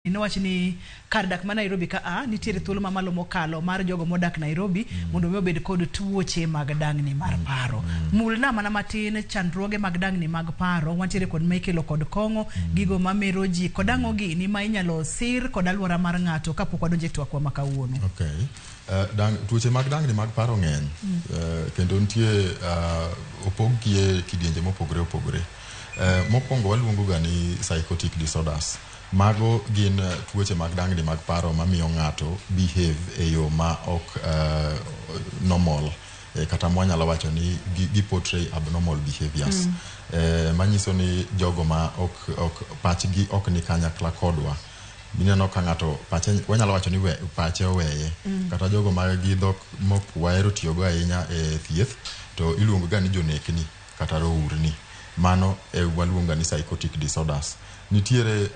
Inowach ni kar dak ma Nairobi ka nitiere thuolo mamalo mokalo mar jogo modak Nairobi mondo mi obed kod tuoche mag dangni mar paro. Mulna mana matin chandruoge mag dangni mag paro wantiere kod Michael kod Kongo gigo mamero ji kod ang'o gini ma inyalo sir kod alwora mar ng'ato kapok wadonje twak wa makawuono. Okay. Tuoche mag dangni mag paro ng'eny kendo nitie opogie kidienje mopogore opogore. Mokwongo waluongo ga ni psychotic disorders. Mago gin tuoche mag dangni mag paro mamiyo ng'ato behave e yo ma ok normal, kata mwanyalo wacho ni gi portray abnormal behaviors. Manyiso ni jogo ma pachgi ok ni kanyakla kodwa. Mineno ka ng'ato pache wanyalo wacho ni pache oweye, kata jogo ma gi dhok mok wahero tiyogo ahinya e thieth to iluongo ga ni jonekni kata rourni. Mano waluonga ni psychotic disorders. Nitiere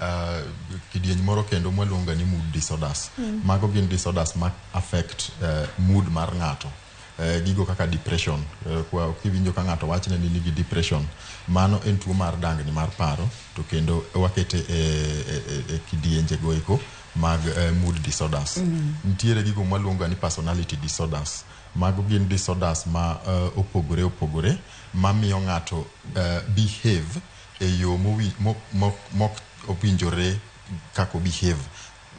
kidieny moro kendo mwaluonga ni mood disorders. Mago gin disorders ma affect mood mar ng'ato. Gigo kaka depression. Kiwinjo ka ng'ato wachne ni nigi depression, mano en tuo mar dangni mar paro, to kendo wakete e kidienje goeko mag mood disorders. Nitiere gigo mwaluonga ni personality disorders. Mago gin disorders ma opogore opogore mamiyo ng'ato behave e yo mok opinjore kako behave.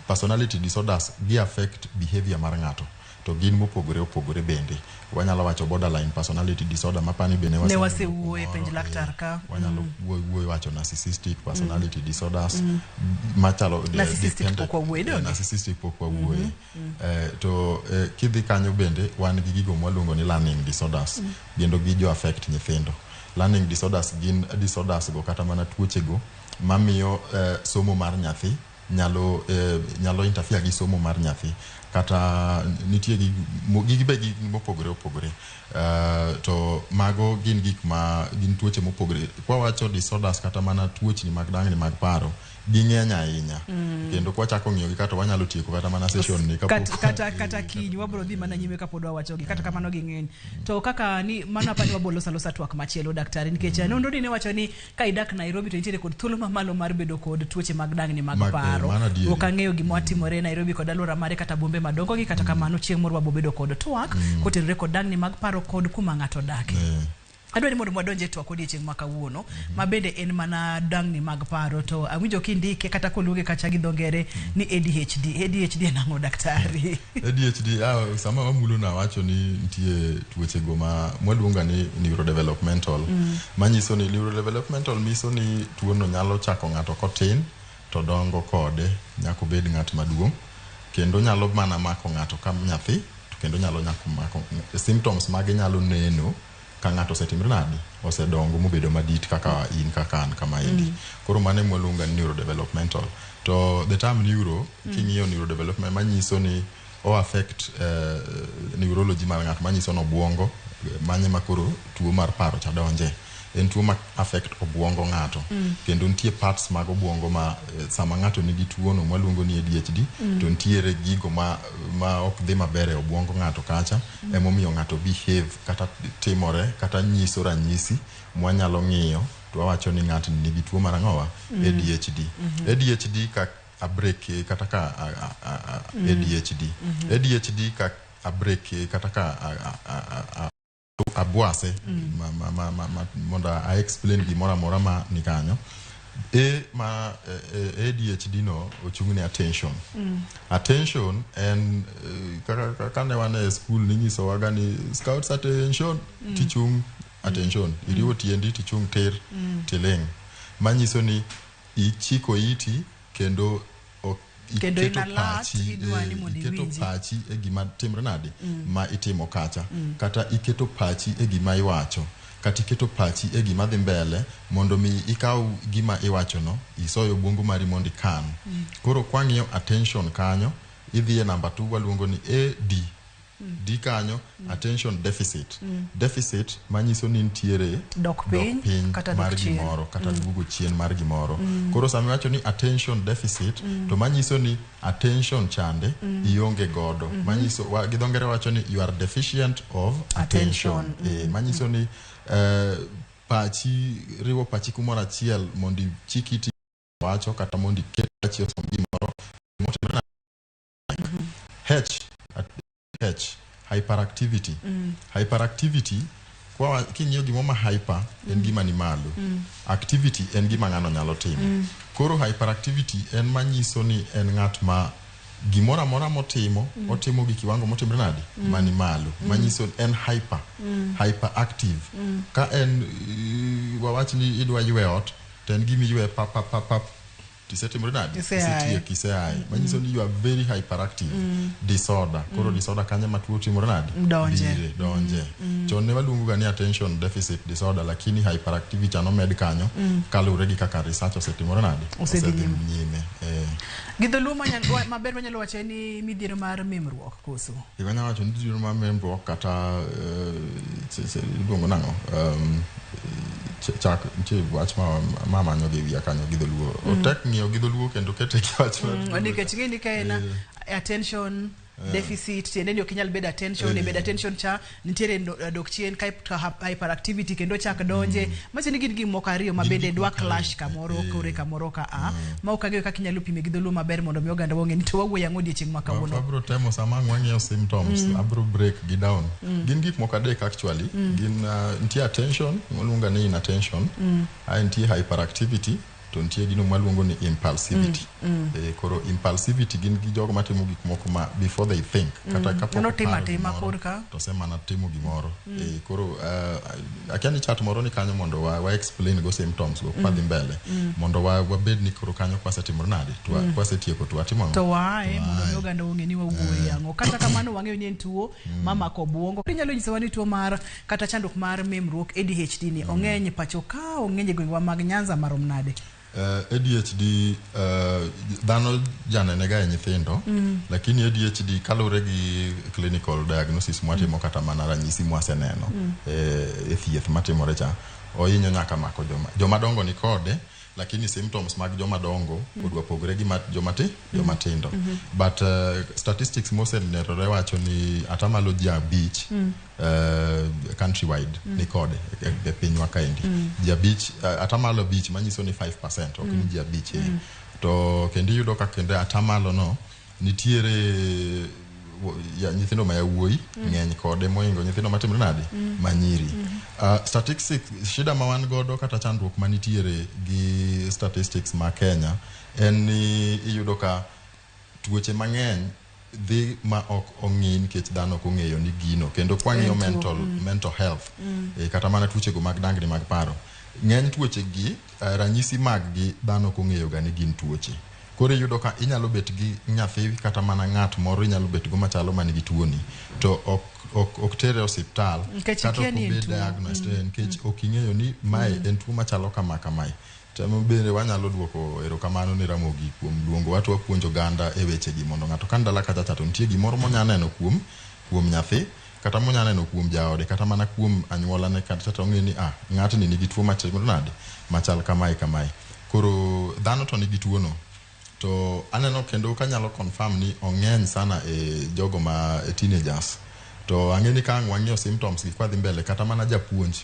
Personality disorders gi affect behavior mar ng'ato, to gin mopogore opogore bende. Wanyalo wacho borderline personality disorder mapani bende wasewuoye penj laktar ka. Wanyalo wuoyo wacho narcissistic personality disorders machalo narcissistic pok wawuoye. To kidhi kanyo bende wan gi gigo mwaluongo ni learning disorders, bendo gi jo affect nyithindo. Learning disorders gin disorders go kata mana tuoche go mamiyo somo mar nyathi nyalo interfere gi somo mar nyathi, kata nitie gigi mopogore opogore. To mago gin gin tuoche mopogore. Kwa wacho disorders kata mana tuoche mag dangni mag paro ging'eny ahinya, kendo kwa chako ng'iyo gi kata wanyalo tieko kata mana session ni kata kiny wabro dhi mana nyime kapod wawacho gi kata kamano ging'eny. To kaka ni mana pani wabolo salosa twak machielo daktari, nikech nonro ni ne wacho ni ka idak Nairobi to nitiere kod thuolo mamalo mar bedo kod tuoche mag dangni mag paro. Ok ang'eyo gima timore Nairobi kod alwora mare kata bombe madongo gi, kata kamano chieng' moro wabobedo kod twak kotenore kod dangni mag paro kod kuma ng'ato dake. Adwa ni mondo mwadonje twak odiechieng' makawuono ma bende en mana dangni mag paro, to awinjo kindike kata koluoge kacha gi dhongere ni ADHD. ADHD en ang'o daktari? ADHD sama wamulo na wacho ni nitie tuoche go ma mwaluonga ni neurodevelopmental. Manyiso ni neurodevelopmental miso ni tuono nyalo chako ng'ato kotin to dongo kode nyako bed ng'at maduong', kendo nyalo mana mako ng'ato ka nyathi, to kendo nyalo mako symptoms mage nyalo neno ka ng'ato setimre nadi osedongo mobedo madit kaka in kaka an kama endi. Koro mane mwaluonga ni neurodevelopmental. To the term neuro king'iyo neurodevelopment manyiso ni affect neurology mar ng'ato, manyiso no obwongo manye makoro tuo mar paro cha donje. En tuo ma affect obwongo ng'ato, kendo nitie parts mag obwongo ma sama ng'ato nigi tuo no mwaluongo ni ADHD to nitiere gigo ma ok dhi maber e obwongo ng'ato kacha, emomiyo ng'ato behave kata timore kata nyiso ranyisi mwanyalo ng'iyo to wawacho ni ng'ato nigi tuo mar ang'owa ADHD. ADHD ka abreke kata ka ADHD ka abreke kata ka abwase mondo I explain gimoro amora ma nikanyo. ADHD no ochung'ne attention. Attention en kaka ne wan e school ninyiso waga ni scouts attention, tichung' attention, iriwo tiendi tichung' tir tiling'. Manyiso ni ichiko iti kendo iketo pachi e gima timre nadi ma itimo kacha, kata iketo pachi e gima iwacho, kata iketo pachi e gima dhi mbele mondo mi ikaw gima iwacho no isoyo obwongo mari mondo ikan. Koro kwang'iyo attention kanyo idhi e namba 2 waluongo ni AD. D kanyo attention deficit. Deficit manyiso ni nitiere dok piny mar gimoro kata duogo chien mar gimoro. Koro sami wacho ni attention deficit to manyiso ni attention chande ionge godo. Manyiso gi dho ngere wacho ni you are deficient of attention. Manyiso ni pachi riwo pachi kumoro achiel mondo chikiti wacho kata mondi ketachio gimoro motimre H hyperactivity. Hyperactivity kwa kinyo gimo ma hyper en gima ni malo. Activity en gima ngano nyalo timo. Koro hyperactivity en manyiso ni en ng'at ma gimora mora motimo otimo gi kiwango motimre nadi mani malo. Manyiso en hyperactive. Ka en wawach ni idwa ywe ot ten gimi ywe pap tisetimre nadi kiseai manyiso ni you are very hyperactive. Disorder koro disorder kanye matuo timre nadi donje chon ne waluongo ga ni attention deficit disorder lakini hyperactivity ano med kanyo kalure gi kaka research osetimore nadi osedhi nyime gidholuo maber manyalo wacho ni midhiero mar memruok koso iganya wacho ni midhiero mar memruok kata luongo nango chak nche wach ma manyo gi wiya kanyo gidholuo otek ng'iyo gidholuo kendo kete ki wach nikech ng'eni ka en attention deficit tiende ni okinyal bed attention bed attention cha nitiere dok chien ka hyperactivity kendo chak donje machini gin gik moko ariyo mabende dwa clash kamoro kore kamoro ka ma okageo kaka inyalo pime gidholuo maber mondo mi oganda wonge ni to wawuoyo ang'o odiochieng' ma kawuono abro temo sama ng'wang'iyo symptoms abro break gi down gin gik moko adek actually gin nitie attention waluonga ni inattention nitie hyperactivity to nitie gino maluongo ni impulsivity. Koro impulsivity gin gi jogo matimo gik moko ma before they think kata kapo no tema korka to sema na timo gimoro koro akiani chat moro ni kanyo mondo wa explain go symptoms go padhi mbele mondo wabed ni koro kanyo kwa setimore nadi to kwa setieko to atimo to wae mondo mi oganda wonge ni wawuoyo yango kata kamano wang'eyo ni en tuo mama ko buongo inyalo nyisowa ni tuo mar kata chandruok mar memruok ADHD ni ong'eny pacho ka ong'eny gwengwa mag Nyanza marom nade ADHD dhano janenega e nyithindo lakini ADHD kalure gi clinical diagnosis mwatimo kata mana ranyisi mwaseneno e thieth matimore cha oinyo nyaka mako joma dongo ni kode lakini symptoms mag joma dongo odwa pogre gi joma tindo but statistics mose nerore wacho ni atamalo dia beach countrywide ni kode e pinywa kaendi dia beach atamalo beach manyiso ni 5% ok ni dia beach to kendi yudo ka kende atamalo no nitiere ya nyithindo ma yawuoyi ng'eny kode moingo nyithindo matimre nadi manyiri statistics shida ma wan godo kata chandruok manitiere gi statistics ma Kenya en ni iyudo ka tuoche mang'eny dhi ma ok ong'in nikech dhano ok ong'eyo ni gino kendo kwang'iyo mental health kata mana tuoche go mag dangni mag paro ng'eny tuoche gi ranyisi mag gi dhano ok ong'eyo ga ni gin tuoche kore yudo ka inyalo bet gi nyathi kata mana ng'at moro inyalo bet go machalo manigi tuoni to ok tere hospital kata ok bed diagnosed nikech ok ing'eyo ni mae en tuo machalo kama kamae temo bende wanyalo duoko erokamano ni Ramogi kuom luongo watu wapuonjo ganda e weche gi mondo ng'ato kan dala kata to nitie gimoro monyaneno kuom nyathi kata monyaneno kuom jaode kata mana kuom anyuola ne kata to ng'eni ng'atni nigi tuo machal kamae koro dhano to nigi tuo no to aneno kendo kanyalo confirm ni ong'eny sana e jogo ma teenagers to ang'eni ka wang'iyo symptoms gi kwadhi mbele kata mana japuonj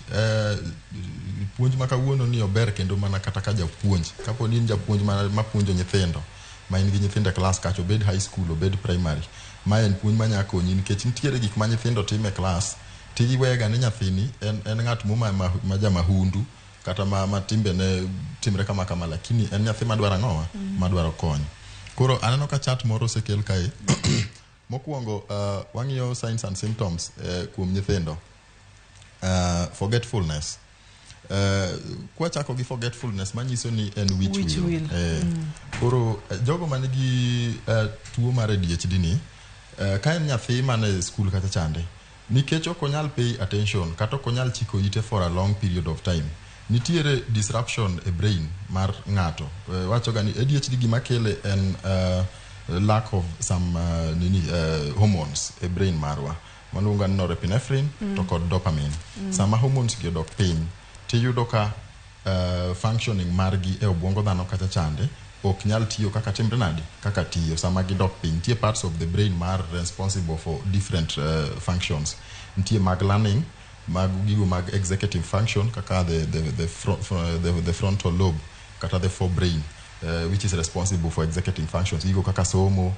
puonj makawuono ni ober kendo mana kata ka japuonj kapo ni japuonj ma puonjo nyithindo ma in gi nyithindo class kacho bed high school obed primary ma en puonj manya konyi nikech nitiere gik ma nyithindo time class tiwega ni nyathini en ng'at ma jamahundu kata ma timbe ne timre kama lakini en nyathi madwaro ang'owa madwaro kony koro aneno ka chat moro sekel kae mokwongo wang'iyo signs and symptoms kuom nyithindo forgetfulness kwa chako gi forgetfulness manyiso ni en which will. Koro jogo manigi tuo mar ADHD ni ka en nyathi mane school kata chande nikech ok onyal pay attention kata ok onyal chiko ite for a long period of time nitiere disruption e brain mar ng'ato wacho ga ni ADHD gima kele en lack of some hormones e brain marwa maluonga ni norepinephrine to kod dopamine sama hormones gi odok piny tiyudo ka functioning margi e obwongo dhano kata chande ok nyal tiyo kaka timre nadi kaka tiyo sama gidok piny nitie parts of the brain mar responsible for different functions nitie mag learning mag gigo mag executive function kaka the frontal lobe kata the forebrain which is responsible for executing functions gigo kaka somo,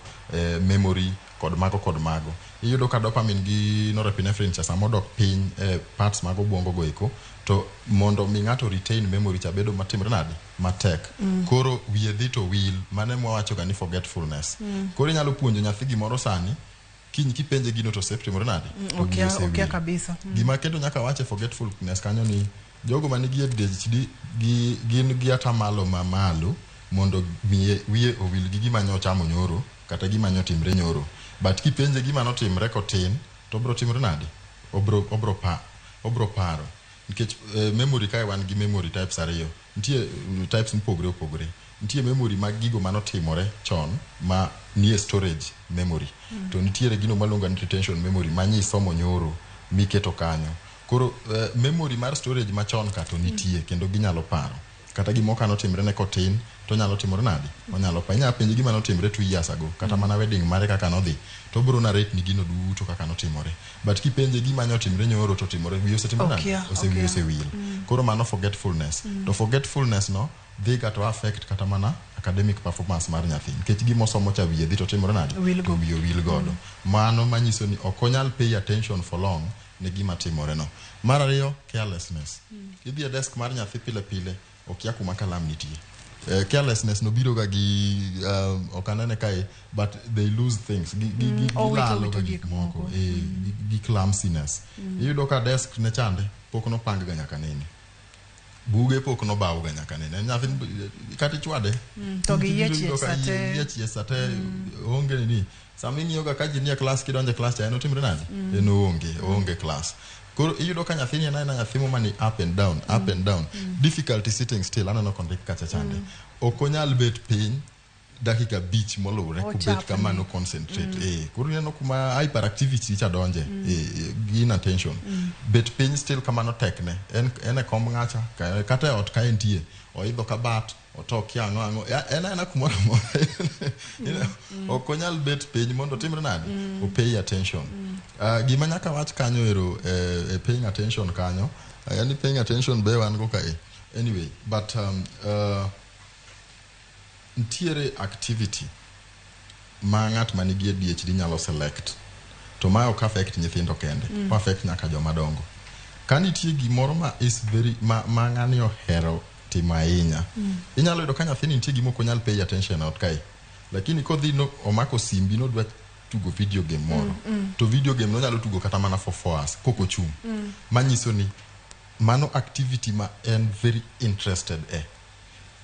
memory kod mago. Iyudo ka dopamine gi norepinephrine cha samo dok piny parts mag obwongo go eko, to mondo mi ng'ato retain memory cha bedo matimre nade matek. Koro wiye dhi to wil, mane mwawacho ga ni forgetfulness. Koro inyalo puonjo nyathi gimoro sani, kiny kipenje gino to timore nade. Okay kabisa. Gima kendo nyaka wache forgetfulness kanyo ni jogo manigi ADHD gin gi atamalo mamalo mondo wiye owil gi gima nyochamo nyoro kata gima nyotimre nyoro. But kipenje gima notimre kotin to bro timre nade, obro paro. Nikech memory kae wan gi memory types ariyo. Nitie types mopogore. Nitie memory mag gigo manotimore chon ma nie storage memory. To nitiere gino maluongo ni retention memory manyisomo nyoro miketo kanyo. Koro memory mar storage machon kato nitie kendo ginyalo paro. Kata gimo kanotimre ne kotin to nyalo timore nade, onyalo pa. Inya penje gima notimre 2 years ago kata mana wedding mare kaka nodhi, to bro narrate ni gino duto kaka notimore. But kipenje gima nyotimre nyoro to timore wiyo setimore nade, osewil. Koro mano forgetfulness. To forgetfulness no dhi to affect kata mana academic performance mar nyathi. Nikech gima osomo cha wiye dhi to timore nade, to wiyo wil godo. Mano manyiso ni okonyal pay attention for long ne gima timore no. Mar ariyo, carelessness. Idhi a desk mar nyathi pile okia kuma kalam nitie. Carelessness no biro ga gi okanane kai, but they lose things. Gi clumsiness. Iyudo ka desk ne chande pok no pang ga nyaka nene. Buge pok no bawo ga nyaka nene. Nyathi kati chwade. To gi yechie sate onge ni. Samini yoga kaji ni class kidonje class cha eno timre nade. Eno onge class. Koro iyudo ka nyathini na nyathi mo mani up and down. Difficulty sitting still, anano kondik kacha chande. Okonyal bet piny dakika bich molure kubet kama no concentrate. Koro neno kuma hyperactivity cha donje. Inattention. Bet piny still kama no tekne. Ene kom ngacha kata ot ka entie. Oidho ka bat otok yango ena kumoro mo. Okonyal bet piny mondo timre nade. O pay attention. Gima nyaka wach kanyo ero paying attention kanyo. Yani paying attention be wan go kae. Anyway, but ntiere activity ma ng'at manigi ADHD nyalo select. To ma ok affect nyithindo kende. Affect nyaka joma dongo. Kanitie gimoro ma is very ma ng'ani ohero timo ahinya. Inyalo yudo ka nyathini nitie gimo konyal pay attention ot kae. Lakini kodhi no omako simbi no dwa tugo video game moro. To video game no nyalo tugo kata mana for 4 hours koko chung. Manyiso ni mano activity ma en very interested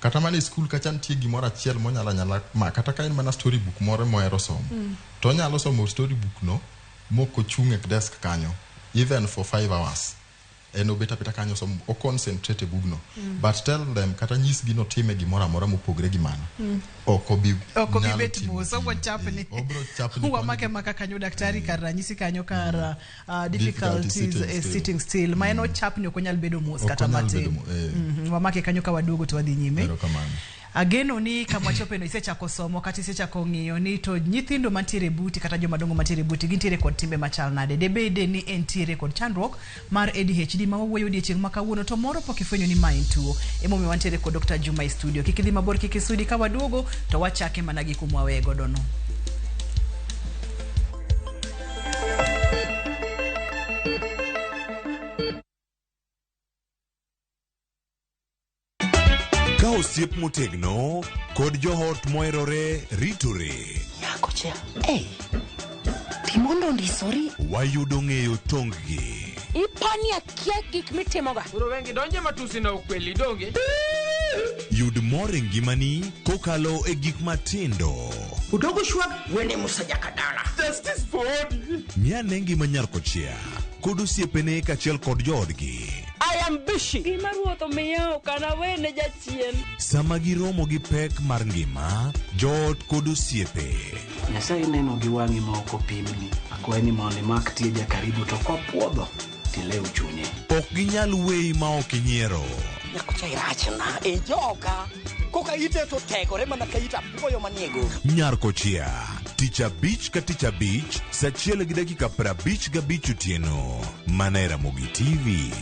Kata mana school kacha nitie gimoro achiel monyala ma kata ka en mana storybook moro mohero somo. To nyalo somo storybook no moko chung e desk kanyo even for 5 hours. Eno beta kanyo somo o concentrate bugno. But tell them kata nyis gino time gimoro amora mopogre gi mano. Okobi bet mos obo chapni. Huwa maka kanyo daktari kar ranyisi kanyo kar difficulties sitting still. Ma eno chapni okonyal bedo mos kata matin. Wamake kanyo ka wadugo to wadhi nyime. Ageno ni kama chope no isechako somo kata isechako ng'iyo ni to nyithindo mantiere buti kata joma dongo mantiere buti gintiere kod timbe machal nade. Debede ni entiere kod chandruok mar ADHD ma wawuoyo odiochieng' ma kawuono to moro pok ifwenyo ni ma en tuo. Emomiyo wantiere kod Dr. Juma e studio. Kikidhi mabor kikisudi ka waduogo to wachake mana gi kumwa wego dono. Osiep motegno kod johot moerore ritore. Yako cha. Timondo ndisori. Wayudo ng'eyo tonggi. Ipani akia gik mitimoga. Uro wengi donje matusi na ukweli donge. Yud more ngimani kokalo e gik matindo. Udogo shwag wene musajaka dala. Justice for all. Miane ngima nyarkochia kod osiepene kachiel kod joodgi. I am busy. Gima ruoto miyo kana wene jachien. Sama giromo gi pek mar ngima, joot kod osiepe. Nyasaye neno gi wang'i ma ok opimni. Akwaye ni mondo imak tija karibu to kopuodho tilew chunye. Ok ginyal weyi ma ok inyiero. Nyakocha irachna e joka. Koka ite to tegore mana ka ita puoyo maniego. Nyarkochia. Tich abich ka tich abich, saa 1:55 otieno. Mana e Ramogi TV.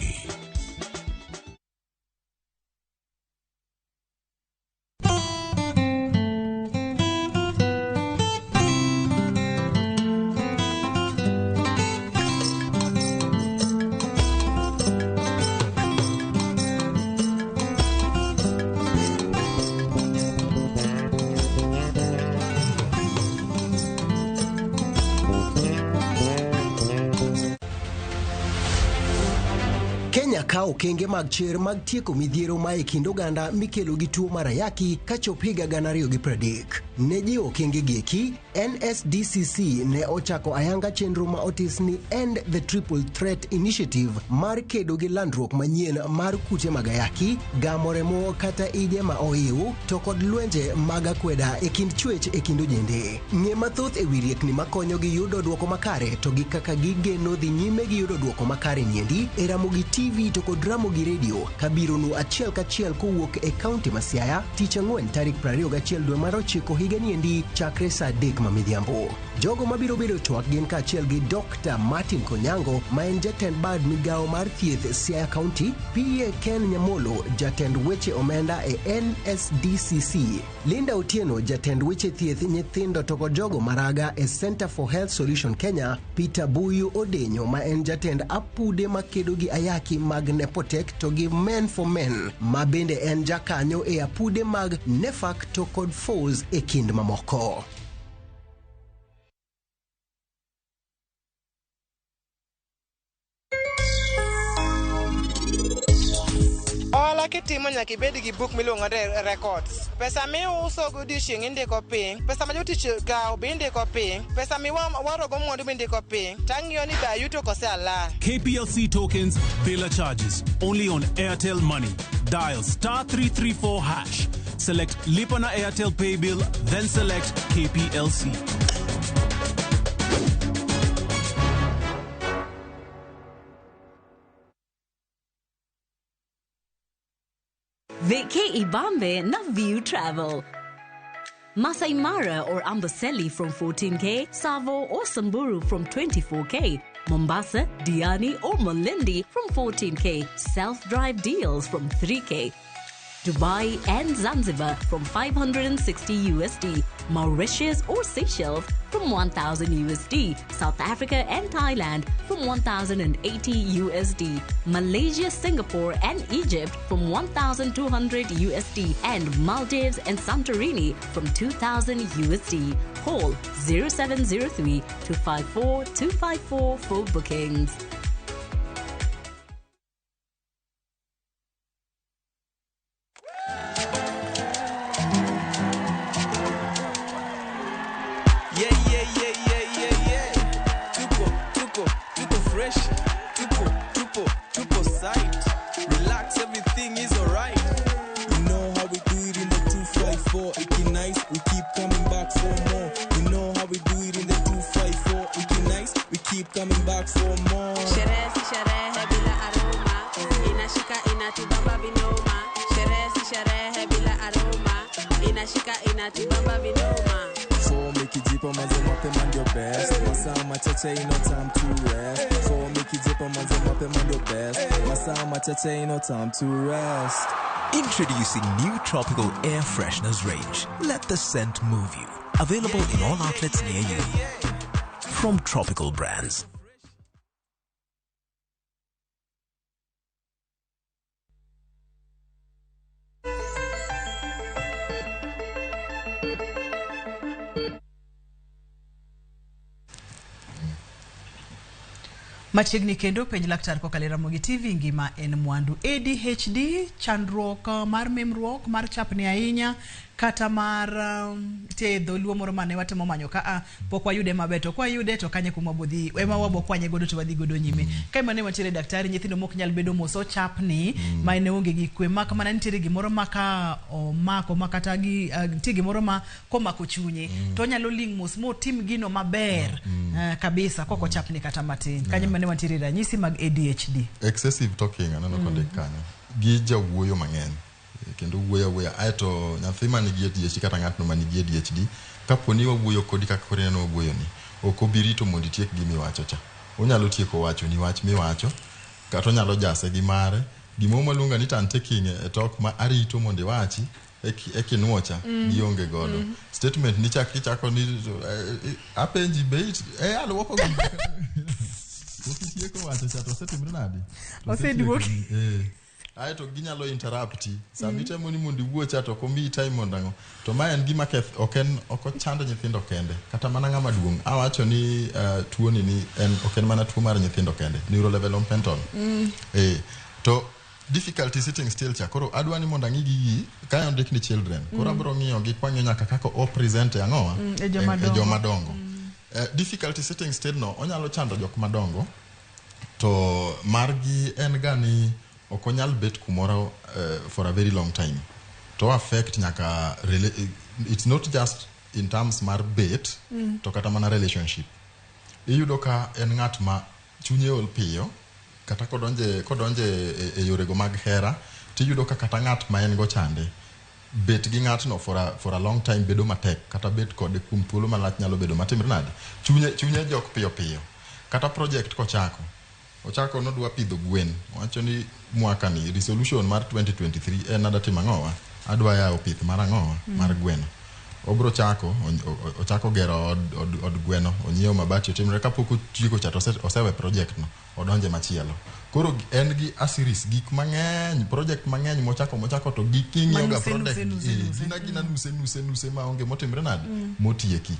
kao kenge mag cher mag tieko midhiero ma e kind oganda mikelo gi tuo mar ayaki kachop higa 2030. Ne jiwo kenge gieki, NSDCC ne ochako ayanga chenro ma otis ni End the Triple Threat Initiative mar kedo gi landruok manyien mar kute mag ayaki, gamo remo kata ije ma oiw, to kod lwenje mag akweda e kind chwech e kind ojende. Ng'e mathoth e wi riekni makonyo gi yudo duoko makare to gi kaka gigeno dhi nyime gi yudo duoko makare niendi e Ramogi TV to kod Ramogi Radio kabironu achiel kachiel kowuok e kaunti ma Siaya tich ang'wen tarik 21 dwe mar 9 higa niendi chakre saa 3 midhiambo. Jogo mabiro bedo twak gin kaachiel gi Dr. Martin Konyango ma en jatend bad migawo mar thieth Siaya County, PA Ken Nyamolo jatend weche omenda e NSDCC, Linda Otieno jatend weche thieth nyithindo to kod jogo maraga e Center for Health Solution Kenya, Peter Buyu Odenyo ma en jatend apude makedo gi ayaki mag Nepotek to gi Men for Men ma bende en jakanyo e apude mag Nefak to kod Foz e kind mamoko. Ola kitimo nyaka ibed gi book miluongo ni records. Pesa miuso go dishing indiko piny, pesa ma jotich gawo be indiko piny, pesa miwaro go mwandu be indiko piny. Tang'iyo ni ba yuto kose ala. KPLC tokens, biller charges, only on Airtel Money. Dial *334#. Select Lipana Airtel Pay Bill, then select KPLC. Veke Ibambe na View Travel. Masai Mara or Amboseli from 14K, Savo or Samburu from 24K, Mombasa, Diani or Malindi from 14K, self-drive deals from 3K, Dubai and Zanzibar from 560 USD, Mauritius or Seychelles from 1,000 USD, South Africa and Thailand from 1,080 USD, Malaysia, Singapore and Egypt from 1,200 USD, and Maldives and Santorini from 2,000 USD. Call 0703 254 254 for bookings. Ain't no time to rest. Introducing new tropical air fresheners range. Let the scent move you. Available in all outlets near you. From Tropical Brands. Machiegni kendo penj laktar kokalo Ramogi TV ngima en mwandu. ADHD chandruok mar memruok mar chapni ahinya kata mar tie dholuo moro mane watemo manyo ka pok wayude maber to kwa yude to kanye kuma bodhi ema wabo kwanye godo to wadhi godo nyime kai mane wantiere daktari nyithindo mok nyal bedo moso chapni ma ene onge gi kwe maka mana nitiere gimoro maka omako makata gi tie gimoro ma komako chunye to nyalo ling mos mo tim gino maber kabisa koko chapni kata matin kanye mane wantiere ranyisi mag ADHD. Excessive talking anano konde kanyo gi jawuoyo mang'eny kendo wuoya aito nyathi man gi ADHD kata ng'atno man gi ADHD kaponi wawuoyo kodi kaka koreno wuoyo ni ok obirito mondo tiek gimi wacho cha onyalo tieko wacho ni wach mi wacho kata onyalo jase gi mare gimo malunga ni tan taking e talk ma arito mondo wachi ekinuocha gionge godo statement ni chako ni apenji bait alwoko tieko wacho cha to setimre nadi oseduoki aito ginyalo interrupt samitemo ni mondo wuocha to komi time mondango to ma en gima keth oken okochando nyithindo kende kata mana ngama duong awacho ni tuo ni en oken mana tuo mar nyithindo kende neurodevelopmental to difficulty sitting still cha koro adwani mondo ang'igi ka ondik ni children koro abro ng'iyo gi kwang'yo nyaka kako o present ang'owa e joma dongo difficulty sitting still no onyalo chando jok madongo to margi en gani okonyal bet kumoro for a very long time to affect nyaka it's not just in terms mar bet to kata mana relationship iyudo ka en ng'at ma chunye ol piyo kata kodonje e yorego mag hera tiyudo ka kata ng'at ma en go chande bet gi ng'atno for a long time bedo matek kata bet kode kuom thuolo malach nyalo bedo matimre nade chunye jok piyo piyo kata project ochako nodwa pidho gwen wacho ni mwaka ni resolution mar 2023 en adatimo ang'owa adwa yawo pith mar ang'owa mar gweno obro ochako gero od gweno onyiewo mabati otimre kapok otieko cha osewe project no odonje machielo koro en gi asiris gik mang'eny project mang'eny mochako to giking'iyo ga project gina nuse maonge motimre nade motieki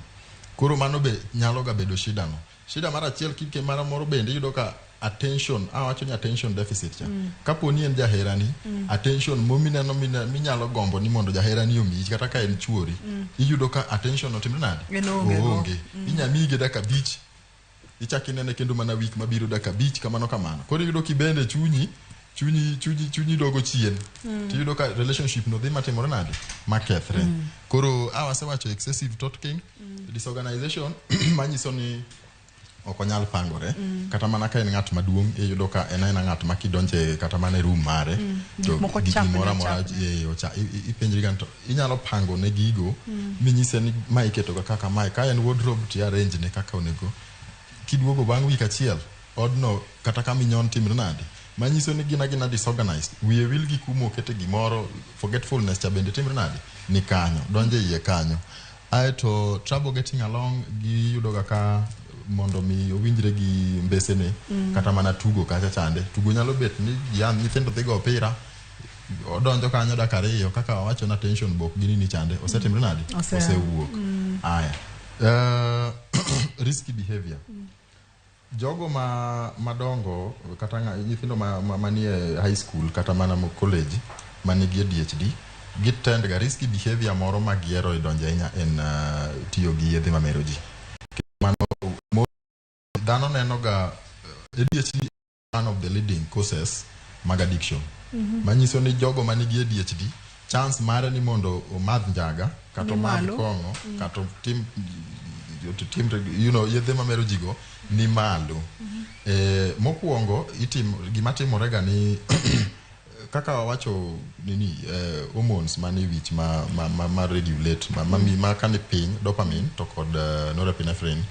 koro mano be nyalo ga bedo shida mar achiel kike mara moro bende iyudo ka attention awacho ni attention deficit cha kapo ni en jaherani attention momineno minyalo gombo ni mondo jaherani omiyi kata ka en chuori iyudo ka attention otimre nade onge inyamige daka bich ichaki nene kendo mana week mabiro daka bich kamano koro iyudo kibende chunyi dogo chien tiyudo ka relationship no dhi matimore nade makethre koro awasewacho excessive talking disorganization manyiso ni okonyal pangore kata mana ka en ng'at maduong' iyudo ka en ng'at ma kidonje kata mana e room mare to gimoro amora ipenjri gan to inyalo pango ne gigo minyise ni ma iketo kaka mae ka en wardrobe ti arrange ne kaka onego kiduogo bang' week achiel odno kata ka minyon timre nade manyiso ni gina disorganized wiye wil gi kumo kete gimoro forgetfulness cha bende timre nade ni kanyo donje iye kanyo aeto trouble getting along gi yudo ka mondo mi owinjre gi mbesene kata mana tugo kacha chande tugo nyalo bet ni nyithindo dhigo opira odonjo kanyo dakika ariyo kaka wawacho na tension bok gini ni chande osetimre nade osewuok aya risky behavior jogo madongo kata nyithindo manie high school kata mana college manigi ADHD gitend ga risky behavior moro magiero idonje ahinya en tiyo gi yedhe mamero ji dhano neno ga ADHD one of the leading causes mag addiction manyiso ni jogo manigi ADHD chance mare ni mondo omadh njaga kata omadh kong'o kata tim yedhe mamero jigo ni malo mokwongo gimatimore ga ni kaka wawacho nini hormones mani wich ma regulate ma kane piny dopamine to kod norepinephrine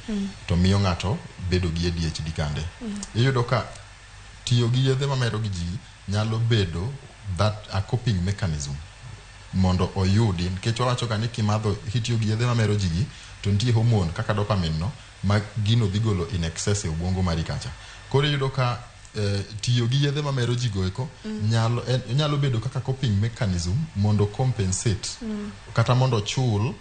to miyo ng'ato bedo gi ADHD kande iyudo ka tiyo gi yedhe mamero gi ji nyalo bedo that a coping mechanism mondo oyudi nikech wawacho ga ni kitiyo gi yedhe mamero ji gi to nitie hormone kaka dopamine no ma gino dhi golo in excess e ubongo mari kacha koro iyudo ka tiyo gi yedhe mamero ji goeko nyalo bedo kaka coping mechanism mondo compensate kata mondo chul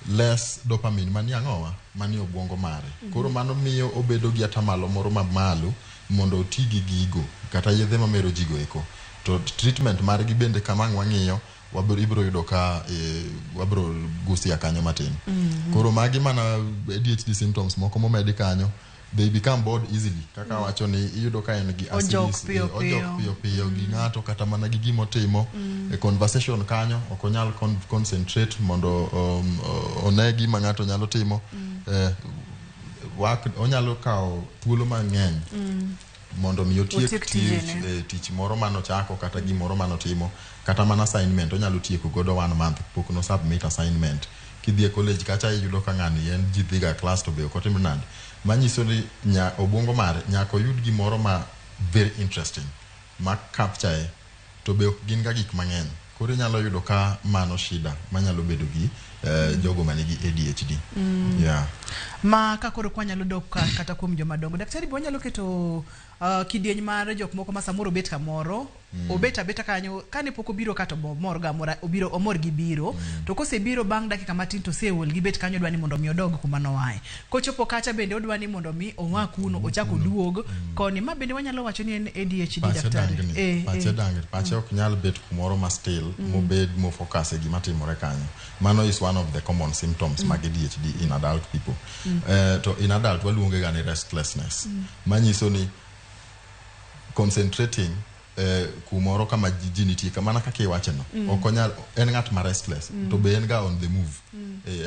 less dopamine mani ang'owa mani obwongo mare koro mano miyo obedo gi atamalo moro mamalo mondo oti gi gigo kata yedhe mamero ji goeko to treatment margi bende kama wang'iyo ibro yudo ka wabro gusia kanyo matin koro magi mana ADHD symptoms moko momedi kanyo they become bored easily kaka wacho ni iyudo ka en gi asiris ojok piyo gi ng'ato kata mana gi gimotimo e conversation kanyo okonyal concentrate mondo one gima ng'ato nyalo timo onyalo kawo thuolo mang'eny mondo mi otiek tich moro manochako kata gimoro manotimo kata mana assignment onyalo tieko godo 1 month pok no submit assignment kidhi e college kacha iyudo ka ng'ani en ji dhiga class to be okotimre nade manyiso ni obwongo mare nyako yud gimoro ma very interesting ma capture to be ok gin ga gik mang'eny koro nyalo yudo ka mano shida manyalo bedo gi jogo manigi ADHD ma ka koro kwanyalo dok kata kuom joma dongo daktari bo nyalo keto kidieny mar jok moko ma samoro bet kamoro obeta kanyo kane pok obiro kata omor gi biro to kose biro bang' dakika matin to seol gi bet kanyo dwani mondo mi odog kuma nowae kochopo kacha bende odwani mondo mi owa kuno ochako duog koni ma bende wanyalo wacho ni en ADHD daktari pache ok nyal bet kumoro ma still mobed mo focus e gima timore kanyo. Mano is one of the common symptoms mag ADHD in adult people. To in adult waluonge ga ni restlessness. Manyiso ni concentrating kumoro kama jinitie kamana kaka iwacheno okonyal en ngat ma restless to be en ga on the move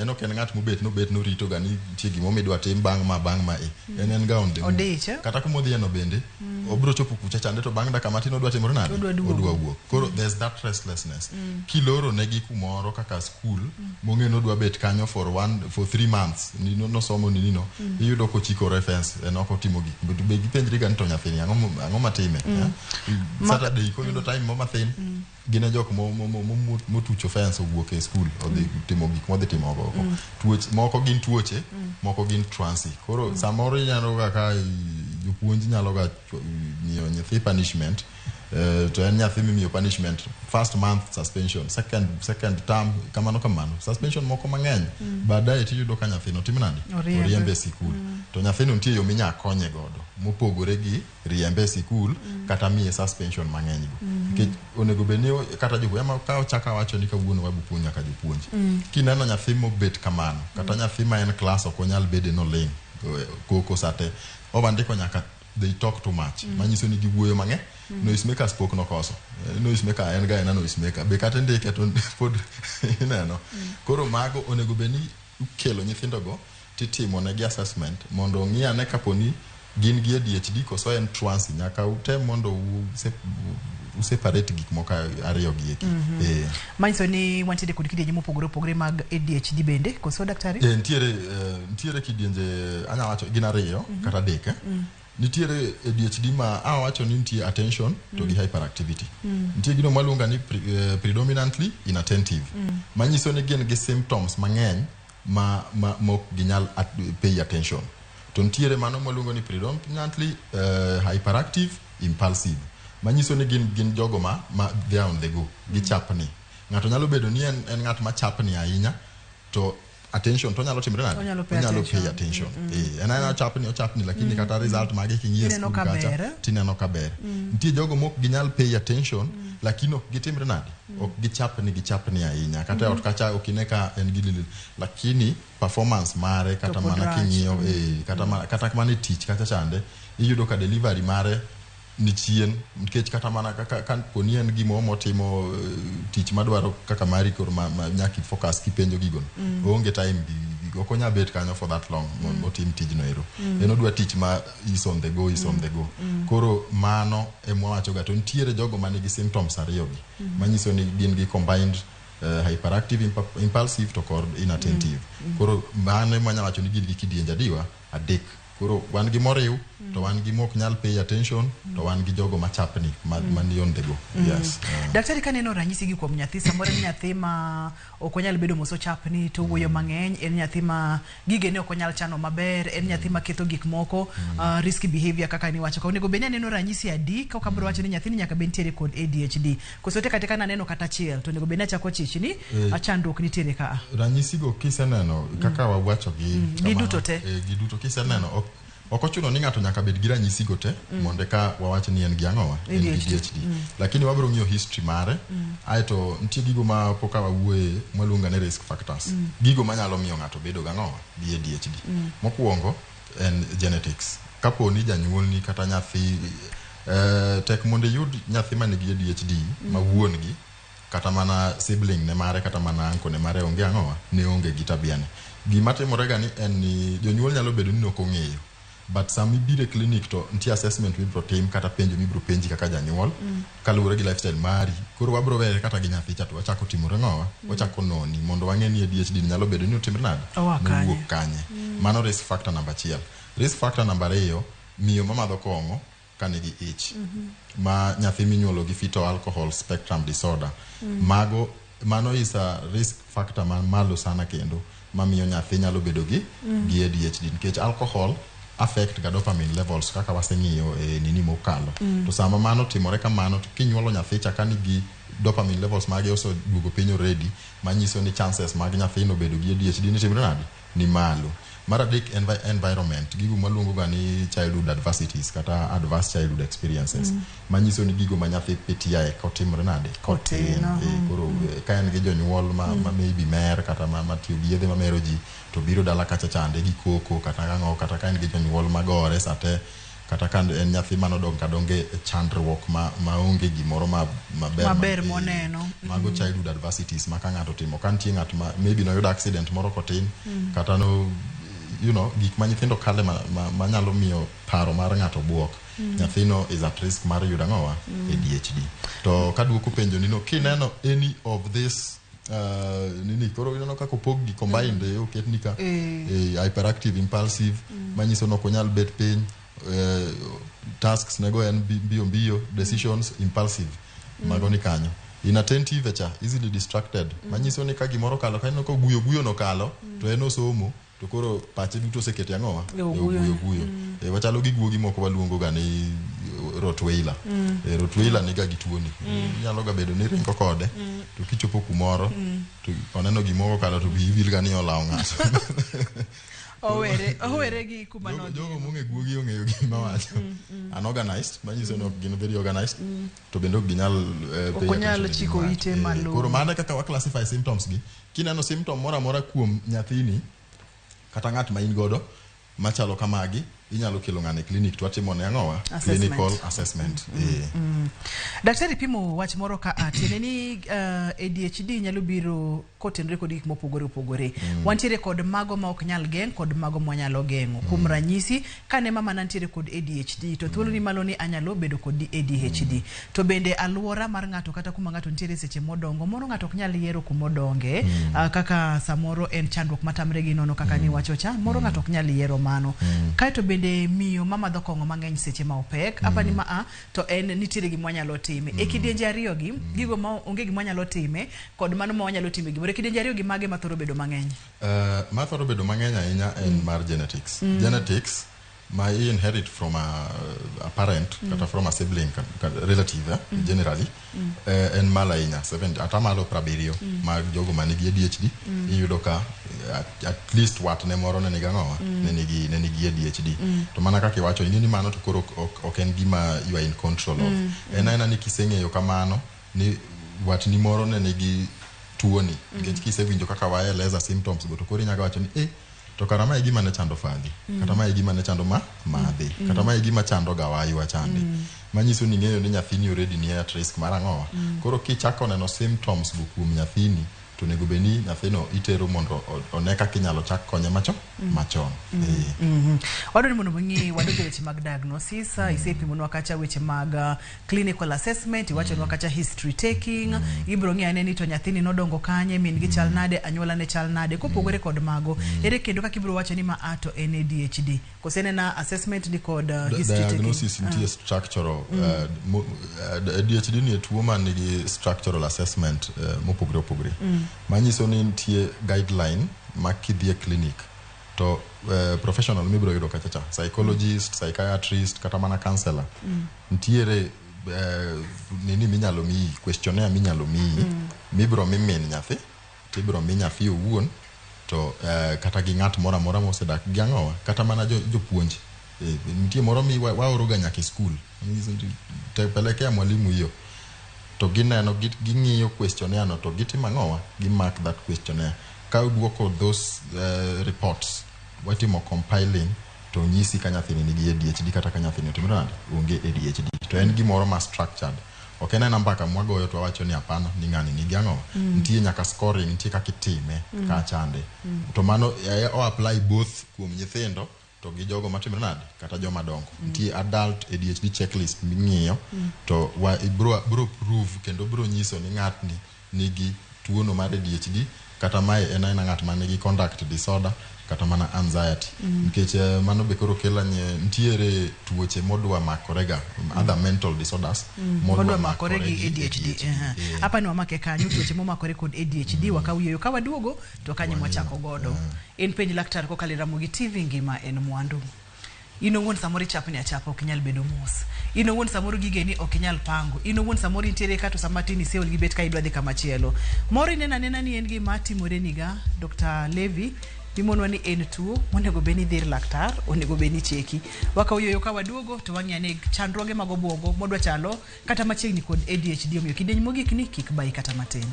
en ok en ngat mobet no rito ga ni tie gimo midwa tim bang ma en ga on the move kata kuma odhi eno bende obro chopo kucha chande to bang daka matin odwa timore nade odwa wuok koro there's that restlessness kiloro negi kumoro kaka school mong'eno odwa bet kanyo for 3 months ni no somo ni nino iyudo ko chiko reference en ok otimo gik be gipenjri ga ni to nyathini ang'o matime Saturday ko yudo time mama thin gine jok mo tucho fence owuok e school odhi timo gik modhi timo go tuoche moko gin tuoche moko gin transi koro samoro nyalo ga ka jopuonj nyalo ga miyo nyathi punishment to en nyathi miyo punishment first month suspension second term kamano suspension moko mang'eny baadaye tiyudo ka nyathino timo nade oriembe sikul to nyathino nitie yo minya konye godo mopogore gi riembe sikul kata miye suspension mang'eny go nikech onego bedni kata jogo ema ka ochaka wacho ni kawuono wabupuonja ka jopuonj kineno nyathi mobet kamano kata nyathi ma en class ok onyal bede no ling koko sate obandiko nyaka they talk too much manyiso ni giwuoyo mang'eny noise maker spoke no koso noise maker en ga ena noise maker be kata ndike to pod ineno koro mago onego bedni ukelo nyithindo go titimo negi assessment mondo ng'iya ne kaponi gin gi ADHD koso en trance nyaka utem mondo separate gik moko ariyo gi eki manyiso ni wantiere kod kidienje mopogore mag ADHD bende koso daktari ntiere kidienje anya wacho gin ariyo kata adek nitiere ADHD ma awacho ni nitie attention to gi hyperactivity nitie gino maluonga ni predominantly inattentive manyiso ni gin gi symptoms mang'eny ma mok ginyal pay attention to nitiere mano maluongo ni predominantly hyperactive impulsive manyiso ni gin jogo ma they are on the go gichapni ng'ato nyalo bedo ni en ng'at ma chapni ahinya to attention to nyalo timre nade nyalo pay attention en chapni lakini kata result mage king'iye school kacha tineno kaber nitie jogo mok ginyal pay attention lakini ok gitimre nade ok gichapni ahinya kata ot kacha okineka en gilili lakini performance mare kata mana king'iyo kata mana tich kacha chande iyudo ka delivery mare ni chien nikech kata mana kan poni en gimo motimo tich madwaro kaka mari kor nyaki focus kipenjo gigon onge time ok onya bet kanyo for that long motim tijno ero en odwa tich ma is on the go koro mano wacho ga to ntiere jogo manigi symptoms ariyo gi manyiso ni gin gi combined hyperactive impulsive to inattentive koro mano manya wacho ni gin gi kidienje adiwa adek koro wan gi moriw to wan gi mok nyal pay attention to wan gi jogo machapni mani on the go yes daktari kaneno ranyisi gi kuom nyathi samoro ni nyathi ma ok onyal bedo moso chapni to wuoyo mang'eny en nyathi ma gigene ok onyal chano maber en nyathi ma ketho gik moko risky behavior kaka ni wacho ka onego bedni aneno ranyisi adi ka kabro wacho ni nyathi ni nyaka bentiere kod ADHD kosote katika naneno kata chiel to onego bedni achako chichni achandruok nitiere ka ranyisi go kiseneno kaka wawacho giduto kiseneno okochuno ni ng'ato nyaka bed gi ranyisi go te mondo ka wawacho ni en gi ang'owa en gi ADHD lakini wabro ng'iyo history mare aito nitie gigo ma poka wawuoye maluonga ni risk factors gigo manyalo miyo ng'ato bedo gi ang'owa gi ADHD mokwongo en genetics kaponi janyuol ni kata nyathi tek mondo yud nyathi man gi ADHD ma wuon gi kata mana sibling ne mare kata mana uncle ne mare onge ang'owa ne onge gi tabiane gima timore ga ni en ni jonyuol nyalo bedo ni ok ong'eyo but sami bire clinic to nti assessment wibro tim kata penjo mibro penji kaka janyuol kaluwore gi lifestyle mari koro wabro were kata gi nyathi chato wachako timore ng'owa wachako noni mondo wang'e ni ADHD nyalo bedo ni otimre nade wuok kanye mano risk factor number 1 risk factor number 2 miyo mamadho kong'o kanigi ich ma nyathi minyuolo gi fetal alcohol spectrum disorder mano is a risk factor man malo sana kendo mamiyo nyathi nyalo bedo gi ADHD nikech alcohol affect ga dopamine levels kaka waseng'iyo nini mokalo to sama mano timore kamano to kinyuolo nyathi chaka nigi dopamine levels mage oso duogo piny already manyiso ni chances mag nyathino bedo gi ADHD ni timre nade ni malo. Mar adek environment gigo maluongo ga ni childhood adversities kata adverse childhood experiences manyiso ni gigo ma nyathi pitia kotimre nade kotin koro ka en gi jonyuol ma maybe mer kata ma tiyo gi yedhe mamero ji to biro dala kacha chande gi koko kata ng'o kata ka en gi jonyuol magore sate kata kan en nyathi manodong kadonge chandruok ma onge gimoro maber moneno mago childhood adversities ma ka ng'ato timo kan tie ng'at ma maybe no yudo accident moro kotin kata no gik ma nyithindo kale ma nyalo miyo paro mar ng'ato buok nyathino is at risk mar yudo ng'owa ADHD. To kaduoko penjo nino kineno any of this nini koro ineno kako pog gi combined oket nika hyperactive impulsive manyiso no konyal bet piny tasks nego en bio decisions impulsive mago ni kanyo inattentive cha easily distracted manyiso ni ka gimoro kalo kanyo ko guyo no kalo to en osomo to koro pache duto sekete ang'owa guyo wachalo gi guogi moko waluongo ga ni Rottweiler Rottweiler niga gi tuoni nyalo ga bedo ni ringo kode to kichopo kumoro to oneno gimoro kalo to biwil ga ni olawo ng'ato owere gi kuma no jogo monge guogi ong'eyo gima wacho unorganized manyiso no gin very organized to bendo ginyal okonyal chiko ite malo koro mane kaka wa classify symptoms gi kineno symptom mora kuom nyathini kata ng'at ma in godo machalo kamagi inyalo kelo ng'ane clinic to atimo ne ang'owa clinical assessment daktari pimo wach moro ka atene ni ADHD nyalo biro kotenre kod gik mopogore opogore wantiere kod mago ma ok nyal geng kod mago ma nyalo gengo kuom ranyisi kane mama nantiere kod ADHD to thuolo ni malo ni anyalo bedo kod ADHD to bende aluora mar ng'ato kata kuma ng'ato ntiere seche modongo moro ng'ato ok nyal yiero kumodonge kaka samoro en chandruok matamre gi nono kaka ni wacho cha moro ng'ato ok nyal yiero mano kae to bende miyo mama dhokong'o mang'eny seche ma opek apa ni to en nitiere gima wanyalo time e kidienje ariyo gi gigo ma onge gima wanyalo time kod mano ma wanyalo time gimoro e kidienje ariyo gi mage ma thoro bedo mang'eny ma thoro bedo mang'eny ahinya en mar genetics genetics ma inherit from a parent kata from a sibling relative generally en mala ahinya 70 atamalo 70 mag jogo manigi ADHD iyudo ka at least wat ne moro ne niga ng'owa ne nigi ADHD to mana kaka iwacho ni mano to koro ok en gima you are in control of en ni kiseng'eyo kamano ni wat ni moro ne nigi tuoni nikech kisewinjo kaka waeleza symptoms go to koro inyaga wacho ni to kara ma gima ne chando fadhi kata ma gima ne chando madhi kata ma gima chando gawayu achande manyiso ni ng'eyo ni nyathini already ni at risk mar ang'owa koro kichako neno symptoms go kuom nyathini to nego beni nyathino itero mondo one kaka inyalo chak konye machon wadoni mondo mng'i wadoge weche mag diagnosis isepimonwa kacha weche mag clinical assessment iwachonwa kacha history taking ibro ng'i ane ni to nyathini nodongo kanye min gi chal nade anyuola ne chal nade kopogore kod mago ere kendo kaka ibro wacho ni ma ato en ADHD kosene na assessment ni kod history taking diagnosis intie structural ADHD ni tuo man nigi structural assessment mopogore opogore manyiso ni nitie guideline makidhie clinic to professional mibro yudo kacha psychologist psychiatrist kata mana counselor ntiere nini minyalo mi questionnaire minyalo mi mibro mimin nyathi tibro mi nyathi owuon to kata gi ng'at mora mosedak gi ang'owa kata mana jopuonj nitie moro mi waoroga nyaka school te pelekea mwalimu hiyo to gineno ging'iyo questionnaire no to gitimo ang'owa gi mark that questionnaire ka duoko those reports watimo compiling to nyisi ka nyathini nigi ADHD kata ka nyathini timre nade onge ADHD to en gimoro ma structured ok en namba ka mwagoyo to wacho ni hapana ni ng'ani nigi ang'owa nitie nyaka scoring nitie kaka itime ka chande to mano o apply both kuom nyithindo to gi jogo matimre nade kata joma dongo nitie adult ADHD checklist ming'iyo to bro prove kendo bro nyiso ni ng'atni nigi tuono mar ADHD kata mae en ng'at ma nigi conduct disorder kata mana anxiety nikech mano be koro kelo ntiere tuoche modwa makorega other mental disorders modwa makore gi ADHD hapa ni wamake kanyo tuoche momakore kod ADHD wakawiyo kawa duogo to kanye mwachako godo en penj laktar ko kalira Ramogi TV ngima en mwandu Ino won samori chapni achapa okinyal bedo mos. Ino won samoro gigeni okinyal pango. Ino won samori intiere kato samatini seol gibet ka idwa dhi kamachielo. Mori nena ni en gi mati moreniga Dr. Levi Timonwa ni en tuo monego beni dhir laktar onego beni cheki waka uyoyo ka waduogo to wang'e ne chandruoge mag obwongo modwa chalo kata machiegni kod ADHD omiyo kidieny mogik ni kik bai kata matin.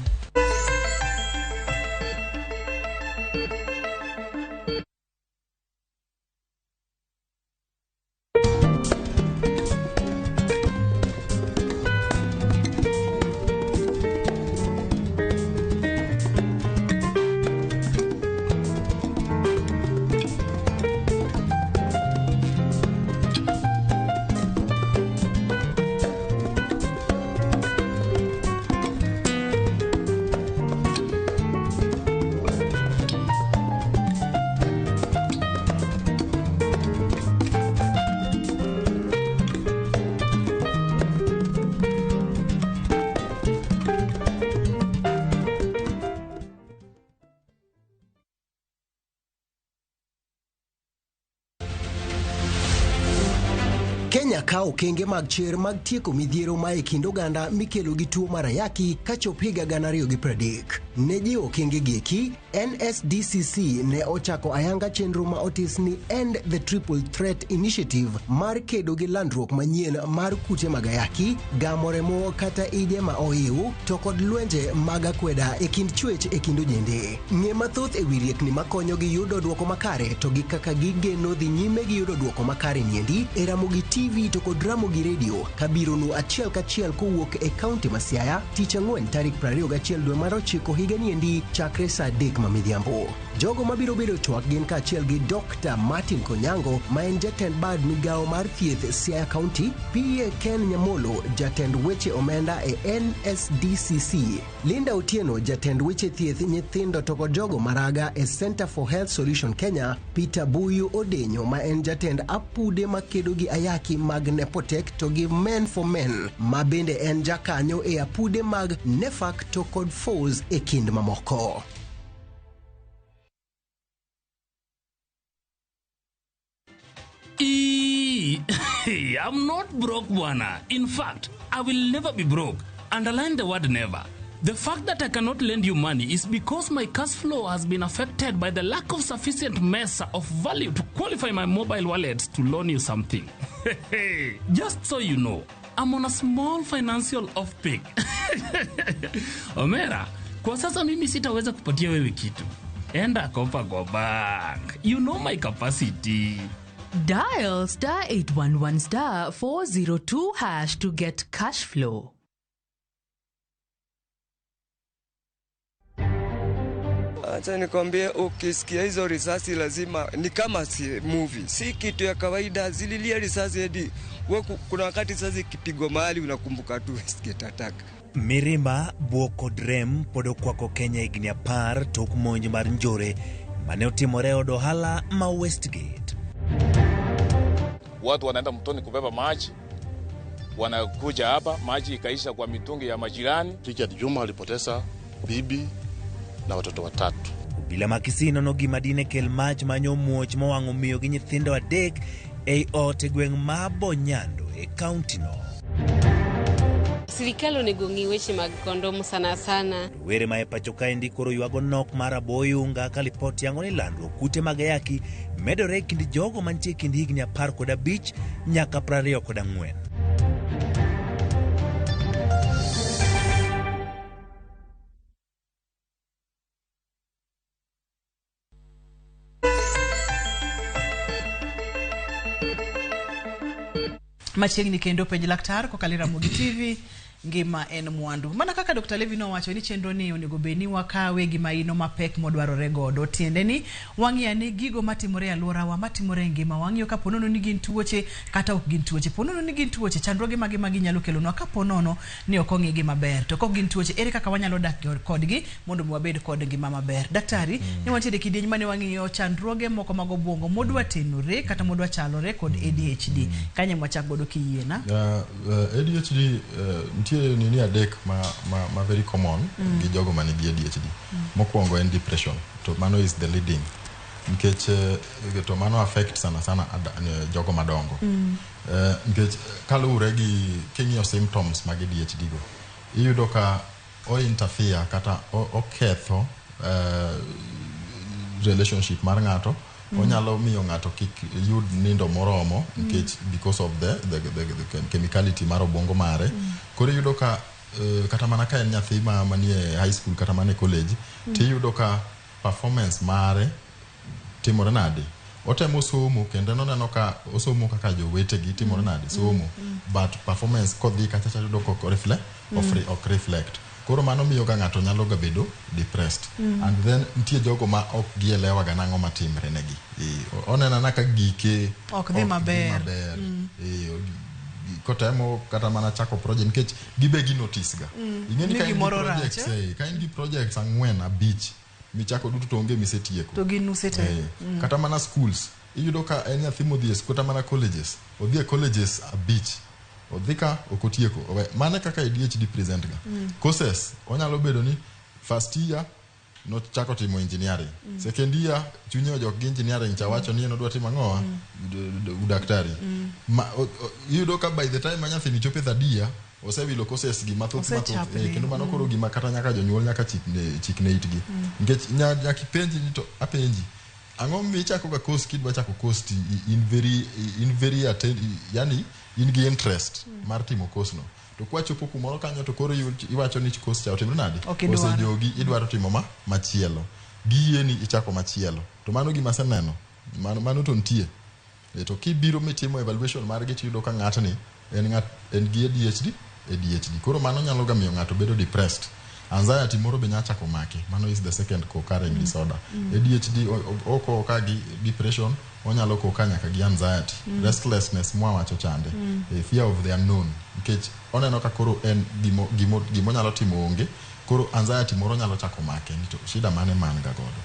Kenya kao okenge mag chir mag tieko midhiero ma e kind oganda mikelo gi tuo mar ayaki kachop higa 2030. Ne ji okenge gieki, NSDCC ne ochako ayanga chenro ma otis ni End the Triple Threat Initiative mar kedo gi landruok manyien mar kute mag ayaki, gamo remo kata ije ma ohiu, to kod lwenje mag akweda e kind chwech e kind ojende. Ng'e mathoth e wi riekni makonyo gi yudo duoko makare to gi kaka gigeno dhi nyime gi yudo duoko makare niendi e Ramogi TV to kod Ramogi Radio kabiro nu achiel kachiel kowuok e kaunti ma Siaya tich ang'wen tarik 21 dwe mar 9 higa niendi chakre saa 3 mamidhiambo. Jogo mabiro bedo twak gin kaachiel gi Dr. Martin Konyango ma en jatend bad migawo mar thieth Siaya County, PA Ken Nyamolo jatend weche omenda e NSDCC, Linda Otieno jatend weche thieth nyithindo to kod jogo maraga e Center for Health Solution Kenya, Peter Buyu Odenyo ma en jatend apude makedo gi ayaki mag Nepotek to gi Men for Men ma bende en jakanyo e apude mag Nefak to kod Foz e kind mamoko. I'm not broke, Bwana. In fact, I will never be broke. Underline the word never. The fact that I cannot lend you money is because my cash flow has been affected by the lack of sufficient measure of value to qualify my mobile wallet to loan you something. Just so you know, I'm on a small financial off-peak. Omera, kwa sasa mimi sitaweza kupatia wewe kitu. Enda kopa kwa bank. You know my capacity. Dial *811 402# to get cash flow. Acha nikwambie, ukisikia hizo risasi lazima ni kama si movie, si kitu ya kawaida. Zililia risasi hadi kuna wakati risasi ikipigwa mahali unakumbuka tu attack. Mirima buoko drem podo kwako Kenya igni 10 tok monj mar njore mane otimore od ohala ma Westgate. Watu wanaenda mtoni kubeba maji, wanakuja hapa, maji ikaisha kwa mitungi ya majirani. Richard Juma alipoteza bibi na watoto 3. Bila makisino no gimadine kel mach manyo muoch mowang'o miyo gi nyithindo 3 ei ot e gweng' ma Bonyando e kaunti no. Sirikal onego ng'i weche mag kondom sana sana. Were ma e pacho kae ndikoro yuago nok mar aboyunga ka lipoti yango ni landruok kute mag ayaki medore kind jogo mantie kind higni 15 nyaka 24. Machiegni kendo penj laktar kokalo Ramogi TV ngima en mwandu. Mana kaka Dr. Levi no wacho ni chenro ni onego beni wakawe gima ino mapek modwarore godo. Tiende ni wang'ia ni gigo matimore alwora wa matimore ngima wang'io ka ponono ni gin tuoche kata ok gin tuoche. Ponono ni gin tuoche chandroge magi nyalo kelonwa ka ponono ni ok ong'igi maber. To kok gin tuoche ere kaka wanyalo dak kodgi mondo wabed kod ngima maber. Daktari ni wantiere kidieny mane wang'io chandroge moko mag obwongo modwa tenore kata modwa chalore kod ADHD. Kanye mwachak godo kiyiena? ADHD nini adek ma very common gi jogo mani gi ADHD. Mokwongo en depression, to mano is the leading nikech to mano affect sana jogo madongo. Nikech kaluwore gi king'iyo symptoms mag ADHD go, iyudo ka o interfere kata oketho relationship mar ng'ato. Onyalo miyo ng'ato kik yud nindo moromo nikech because of the chemicality mar obwongo mare. Koro iyudo ka kata mana ka en nyathi manie high school kata manie college, tiyudo ka performance mare timore nade. Otemo somo kendo noneno ka osomo kaka jowetegi timore nade somo, but performance kodhi kacha yudo ko reflect. Koro mano miyo ga ng'ato nyalo ga bedo depressed. And then nitie jogo ma ok gielewa ga nang'o matimre negi. Onena na ka gike ok dhi maber. Kotemo kata mana chako project nikech gibe gi notice ga. Ing'eni ka in gi projects 4-5 michako duto to onge misetieko. To gin usete. Kata mana schools. Iyudo ka en nyathi modhi e kata mana colleges. Odhi e colleges 5. Odhika okotieko. Mane kaka ADHD present ga. Courses onyalo bedo ni first year no chako timo engineering. Second year chunye ojok gi engineering chawacho ni no dwa timo ang'owa udaktari. Iyudo ka by the time nyathi ni chope third year osewilo courses gi mathoth kendo mano koro gima kata nyaka jonyuol nyaka chikne itgi. Nikech nyaki penji ni to apenji ang'o michako ga course kidwa chako course in very yani in gi interest mar timo course no. To kwa chopo kumoro kanyo to koro iwacho ni course cha otimre nade. Osejogi idwaro timo machielo. Giye ni ichako machielo. To mano gima seneno. Mano to ntie. To kibiro mitimo evaluation mar gi tiyudo ka ng'atni en gi ADHD. Koro mano nyalo ga miyo ng'ato bedo depressed. Anxiety moro be nyachako make. Mano is the second co-occurring disorder. ADHD oko ka gi depression, onyalo koka nyaka gi anxiety. Restlessness mwawacho chande. Fear of the unknown. Nikech oneno ka koro en gimo nyalo timo onge. Koro anxiety moro nyalo chako make. Nito shida mane man ga godo.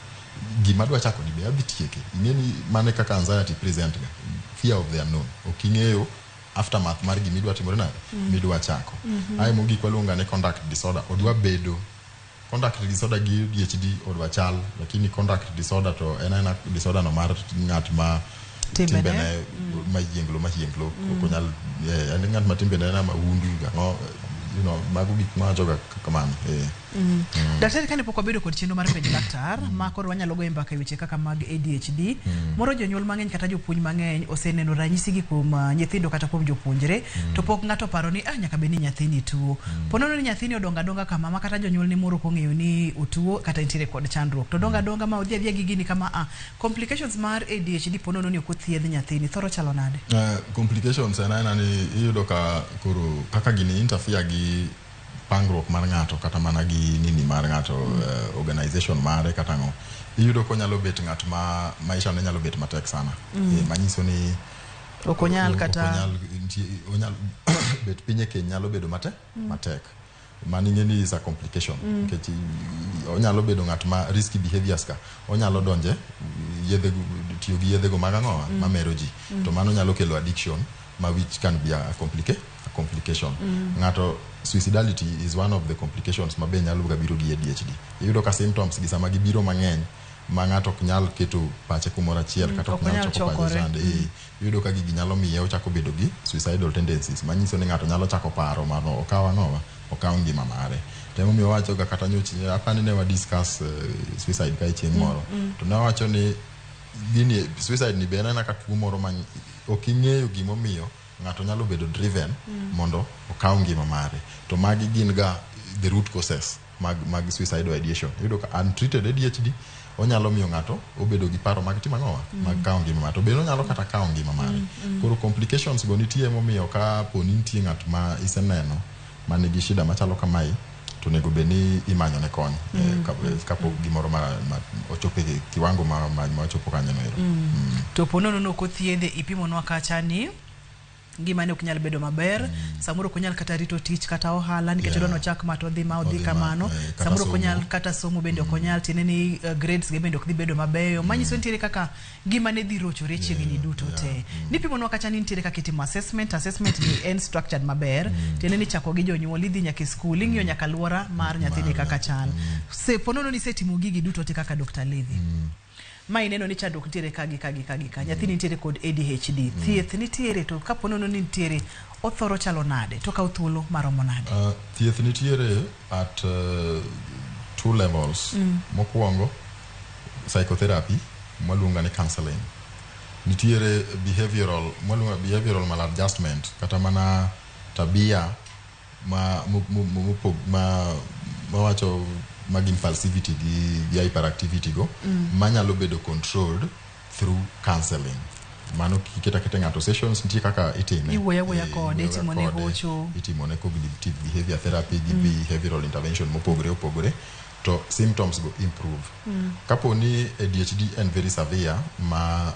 Gima dwa chako ni be adhi tieke. Ing'eni mane kaka anxiety present ga. Fear of the unknown. Oking'eyo aftermath mar gimi dwa timore nade midwa chako. Ai mogik waluonga ne conduct disorder. Odwa bedo conduct disorder gi ADHD odwa chal, lakini conduct disorder to en disorder no mar ng'at ma timbene mahienglo konyal en ng'at ma timbene na maundu ga mago gik ma joga kamano. Daktari kane pok wabedo kod chenro mar penjo laktar ma koro wanyalo goyo mbaka weche kaka mag ADHD. Moro jonyuol mang'eny kata jopuonj mang'eny oseneno ranyisi gi kuom nyithindo kata kuom jopuonjre, to pok ng'ato paro ni nyaka bed ni nyathini tuo. Ponono ni nyathini odonga kama ma kata jonyuol ni moro kong'eyo ni otuo kata nitiere kod chandruok. To donga ma odhi gi gini kama complications mar ADHD ponono ni ok othiedh nyathini thoro chalo nade? Complications en ni iyudo ka koro kaka gini interfere gi pangruok mar ng'ato kata mana gi nini mar ng'ato organization mare kata ng'o. Iyudo ko nyalo bet ng'at ma maisha ne nyalo bet matek sana. Manyiso ni okonyal kata onyal bet pinye ke nyalo bedo matek. Mani ng'eni is a complication. Nikech onyalo bedo ng'at ma risky behaviors ka. Onyalo donje tiyo gi yedhe go mag ang'owa mamero ji. To mano nyalo kelo addiction which can be a complication. Ng'ato suicidality is one of the complications ma be nyalo biro gi ADHD. Iyudo ka symptoms gi sama gibiro mang'eny ma ng'ato ok nyal keto pache kumoro achiel kata ok nyal choko pache sande. Iyudo ka gigi nyalo miye ochako bedo gi suicidal tendencies. Manyiso ni ng'ato nyalo chako paro mano okaw ngima mare. Temo mi wacho ga kata nyochi apani ne wa discuss suicide ka chieng' moro. To na wacho ni gini suicide ni be na ka tuo moro ma ok ing'eyo gimo miyo ng'ato nyalo bedo driven mondo okaw ngima mare. To magi gin ga the root causes mag suicidal ideation. Iyudo ka untreated ADHD onyalo miyo ng'ato obedo gi paro mag timo ang'owa mag kaw ngima mare. To be onyalo kata kaw ngima mare. Koro complications go nitie momiyo ka poni nitie ng'at ma iseneno man gi shida machalo kamae to nego be ni imanyo ne kony kapok gimoro ma ochope kiwango ma ochopo kanyo no. To ponono no kothiedhe ipimonwa kacha ni ngima ne ok nyal bedo maber. Samoro konyal kata rito tich kata ohala nikech odno chak ma to dhi kamano. Samoro konyal kata somo bende ok onyal tineni grades ge bende ok dhi bedo mabeyo. Manyiso nitiere kaka ngima ne dhi rochore chiegni duto te. Nipimonwa kacha ni nitiere kaka itimo assessment ni en structured maber. Tineni chako gi jonyuol idhi nyaka school ing'iyo nyaka luora mar nyathini kaka chal. Se ponono ni setimo gigi duto te kaka Dr. Levi. ma ineno ni chandruok nitiere kagi nyathi nitiere kod ADHD thieth nitiere to kapo nono ni nitiere othoro chalo nade to kaw thuolo maromo nade? Thieth nitiere at 2 levels. Mokwongo psychotherapy mwaluonga ni counseling. Nitiere behavioral maladjustment kata mana tabia ma wacho mag impulsivity gi hyperactivity go manyalo bedo controlled through counseling. Mano kiketa ng'ato sessions nitie kaka itime. Iwoya kode itimone hocho. Itimone cognitive behavior therapy gi behavioral intervention mopogore to symptoms go improve. Kapo ni ADHD and very severe ma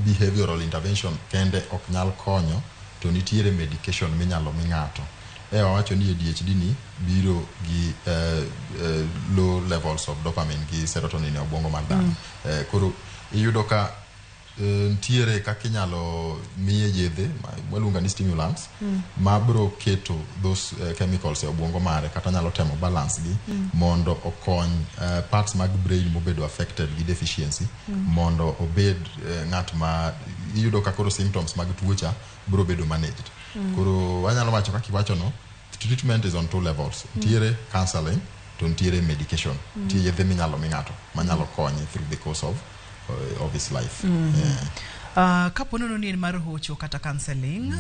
behavioral intervention kende ok nyal konyo to nitiere medication minyalo mi ng'ato. Wawacho ni ADHD ni biro gi low levels of dopamine gi serotonin e obwongo mar dhano. Koro iyudo ka ntiere kaka inyalo miye yedhe waluonga ni stimulants ma bro keto those chemicals e obwongo mare kata nyalo temo balance gi mondo okony parts mag brain mobedo affected gi deficiency mondo obed ng'at ma iyudo ka koro symptoms mag tuocha bro bedo managed. Koro wanyalo wacho kaka iwacho no, treatment is on 2 levels. Ntiere counseling to ntiere medication. Ntiere yedhe minyalo mi ng'ato manyalo konye through the course of his life. Kapo nono ni en mar hocho kata counseling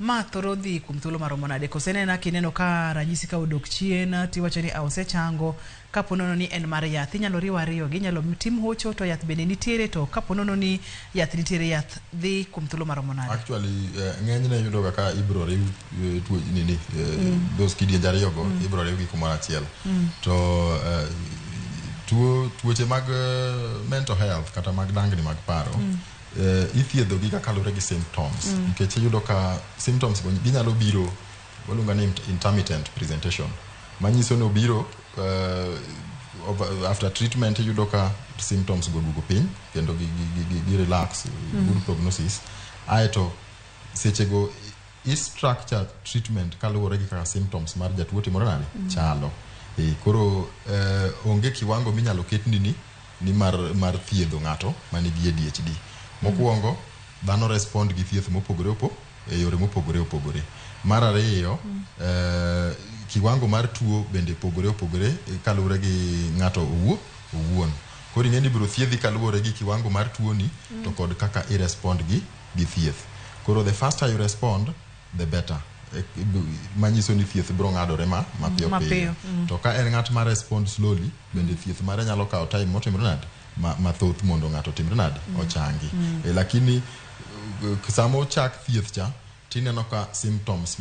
ma thoro dhi kuom thuolo maromo nade? Kosenena kineno ka ranyisi ka odok chien tiwacho ni osechango. Kapo nono ni en mar yath inyalo riwo ariyo gi inyalo tim hocho to yath bende nitiere to kapo nono ni yath nitiere yath dhi kuom thuolo maromo nade? Actually ng'enyne yudo ka ibro riw tuo nini those kidienje ariyo go ibro riw gi kumoro achiel. To tuoche mag mental health kata mag dangni mag paro ithiedho gi kakalure gi symptoms nikech iyudo ka symptoms ginyalo biro waluonga ni intermittent presentation manyiso ni obiro after treatment iyudo ka symptoms go duogo piny kendo gi relax good prognosis. Aeto sechego structure treatment kaluwore gi kaka symptoms mar jatuo timore nade chalo. Koro onge kiwango minyalo ketni ni mar thiedho ng'ato manigi ADHD. Mokwongo dhano respond gi thieth mopogore e yore mopogore. Mar ariyo kiwango mar tuo bende opogore kaluwore gi ng'ato owuon. Koro ing'eni biro thiedhi kaluwore gi kiwango mar tuo ni to kod kaka i respond gi thieth. Koro the faster you respond the better. Manyiso ni thieth bro ng'adore mapiyo. To ka en ng'at ma respond slowly bende thieth mare nyalo kawo time motimre nade mathoth mondo ng'ato timre nade ochangi. Lakini samo ochak thieth cha tineno ka symptoms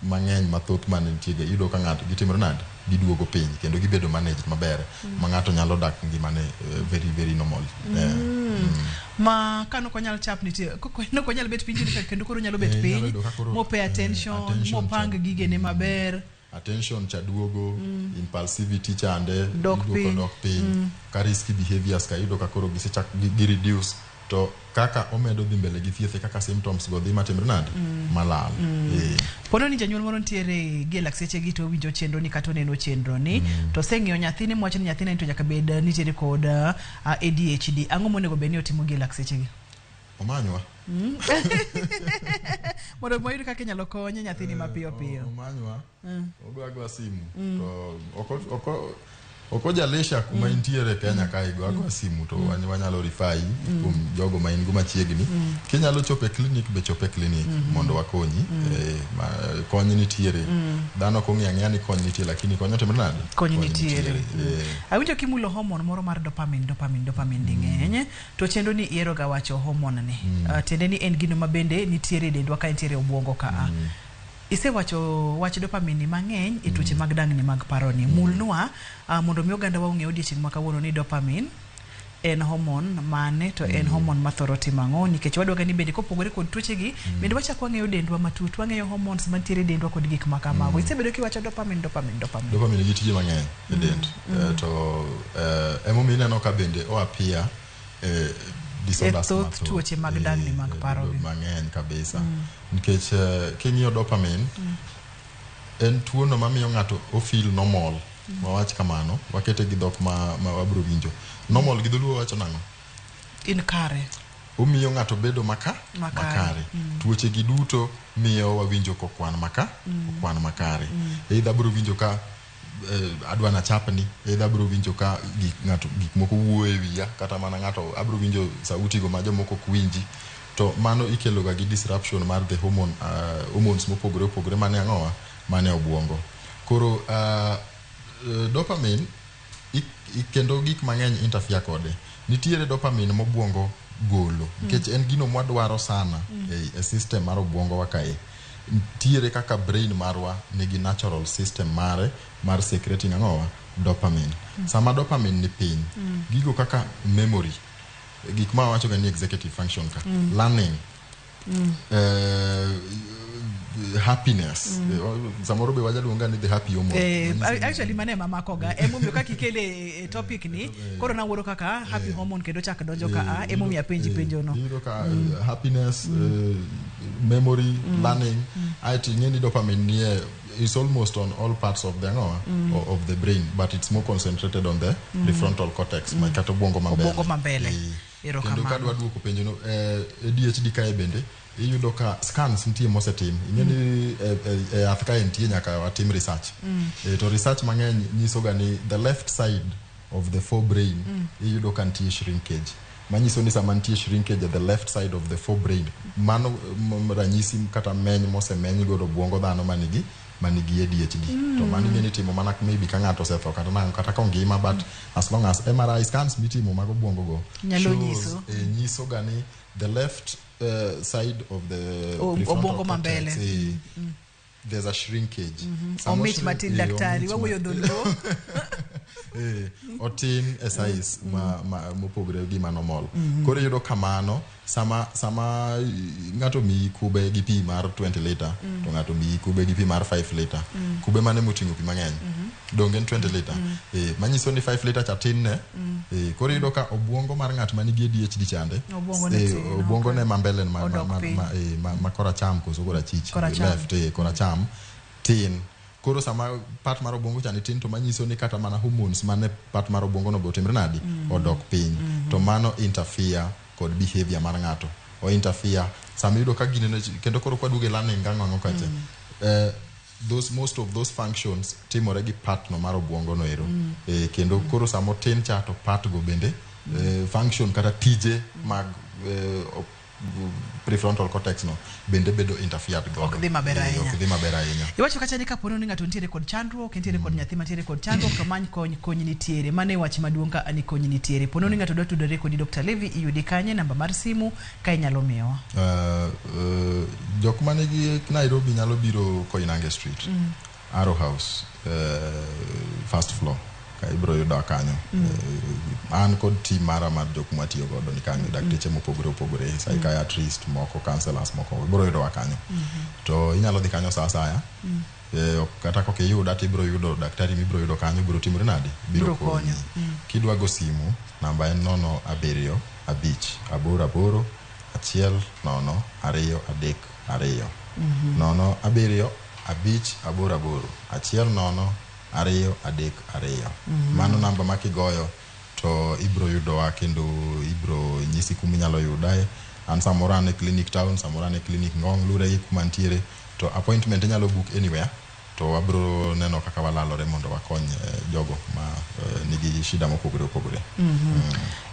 mang'eny mathoth mane nitiere iyudo ka ng'ato gitimre nade giduogo piny kendo gibedo managed maber ma ng'ato nyalo dak ngimane very very normal. Ma kano konyal chap nitie no konyal bet piny kendo koro nyalo bet piny mo pay attention mo pang gigene maber. Attention cha duogo, impulsivity chande dok piny ka risky behaviors ka iyudo ka koro gisechak gi reduce to kaka omedo dhi mbele gi thieth kaka symptoms go dhi matimre nade malal. Pono ni janyuol moro ntiere gi seche gi to winjo chenro ni kata neno chenro ni to seng'iyo nyathine mwacho ni nyathine to nyaka bed nitiere kod ADHD. Ang'o monego bed ni otimo gi seche gi? Omanywa. Mondo moyud kaka inyalo konye nyathini mapiyo. Omanywa. Ogwa simu. To okojalisha kuma intiere Kenya kae go simu to wanyalo rifai kuom jogo ma in go machiegni. Kinyalo chope clinic be chope clinic mondo wakonyi. Kony nitiere. Dhano kong'eya ni kony nitiere lakini kony otimre nade? Kony nitiere. Awinjo kimulo hormone moro mar dopamine ding'eny to chendo ni iero ga wacho hormone ni. Tende ni en gino mabende nitiere dendwa ka nitiere obwongo ka. Isewacho wach dopamine mang'eny e tuoche mag dangni mag paro ni mulnwa mondo mi oganda wa ong'e odiochieng' ma kawuono ni dopamine en hormone mane to en hormone mathoro timo ang'o nikech wadwaga ni bende kopogore kod tuoche gi bende wachak wang'eyo dendwa matut wang'eyo hormones mantiere dendwa kod gik ma kamago. Isebedo kiwacho dopamine gi tije mang'eny e dend to emomiyo ineno ka bende appear disorders tuoche mag dangni mag paro mang'eny kabisa nikech king'iyo dopamine en tuo no mamiyo ng'ato o feel normal. Wawach kamano wakete gi dhok ma wabro winjo normal gi dholuo wacho nang'o in kare omiyo ng'ato bedo makare. Tuoche gi duto miyo wawinjo kokwan makare. Either bro winjo ka adwa na chapni, either bro winjo ka gik moko wuoyo e wiya, kata mana ng'ato abro winjo sauti go ma jomoko ok winji. To mano ikelo ga gi disruption mar the hormones mopogore mane ang'owa mane obwongo. Koro dopamine kendo gik mang'eny interfere kode. Nitiere dopamine mobwongo golo nikech en gino mwadwaro sana e system mar obwongo wa kae. Nitiere kaka brain marwa nigi natural system mare mar secreting ang'owa dopamine. Sama dopamine ni piny, gigo kaka memory, gik ma wacho ga ni executive function ka, learning, happiness, samoro be wajaluonga ni the happy hormone. Actually mane mama koga emomiyo kaka ikele topic ni koro na wuoro kaka happy hormone kendo chak donjo ka emomiyo penjo no. Iro ka happiness, memory, learning, I think any dopamine is almost on all parts of the of the brain, but it's more concentrated on the prefrontal cortex, kata obwongo mambele. Ero kendo kadwa duoko penjo no ADHD kae bende iyudo ka scans nitie mosetim. Ing'eni yath kae nitie nyaka watim research. To research mang'eny nyiso ga ni the left side of the forebrain iyudo ka nitie shrinkage. Manyiso ni sama nitie shrinkage at the left side of the forebrain, mano ranyisi kata meny mosemeny godo obwongo dhano manigi ADHD. To mano ng'eni timo mana maybe ka ng'ato osetho kata ka ngima, but as long as MRI scans mitimo mag obwongo go nyiso ga ni the left side of the obwongo mambele there's a shrinkage. Omich matin daktari wawuoyo dholuo otin size mopogore gi normal. Koro yudo kamano sama ng'ato mi kube gi pi mar 20 liter to ng'ato mi kube gi pi mar 5 liter, kube mane moting'o pi mang'eny dongen 20 liter, manyiso ni 5 liter cha tin ne. Koro yudo ka obwongo mar ng'at manigi ADHD chande, obwongo ne mambele ma koracham koso korachich, left koracham tin. Koro sama part mar obwongo chani tin, to manyiso ni kata mana hormones mane part mar obwongo no botimre nadi odok piny. To mano interfere kod behavior mar ng'ato, o interfere sama yudo ka gine kendo koro kwaduge learning ng'ang'o kacha. Most of those functions timore gi part no mar obwongo no ero. Kendo koro samo tin cha to part go bende function kata tije mag prefrontal cortex no bende bedo interfered go. Ok dhi maber ahinya. Iwacho kacha ni kapono ni ng'ato nitiere kod chandruok, nitiere kod nyathi mantiere kod chandruok, to many kony nitiere. Mane wach maduong' ka ani kony nitiere. Pono ni ng'ato dwa tudore kodi Dr. Levi, iyudi kanye, namba mar simu ka inyalo miyowa. Jok mane gi Nairobi nyalo biro Koinange Street, Arrow House, first floor. Ka ibro yudo kanyo. An kod team mara mar jok matiyo godo ni kanyo, dakteche mopogore, psychiatrist moko, counselors moko, ibro yudo kanyo. To inyalo dhi kanyo saa asaya. Kata koke yuda tibro yudo daktari mibro yudo kanyo, biro timore nadi? Biro konyo. Kidwa go simu, namba en 075 88 100 232. 075 88 100 Mano namba makigoyo to ibro yudowa kendo ibro nyisi kuma inyalo yudae. An samoro an e clinic town, samoro an e clinic Ngong, lure gi kuma ntiere. To appointment inyalo book anywhere. To wabro neno kaka walalore mondo wakony jogo ma nigi shida mopogore.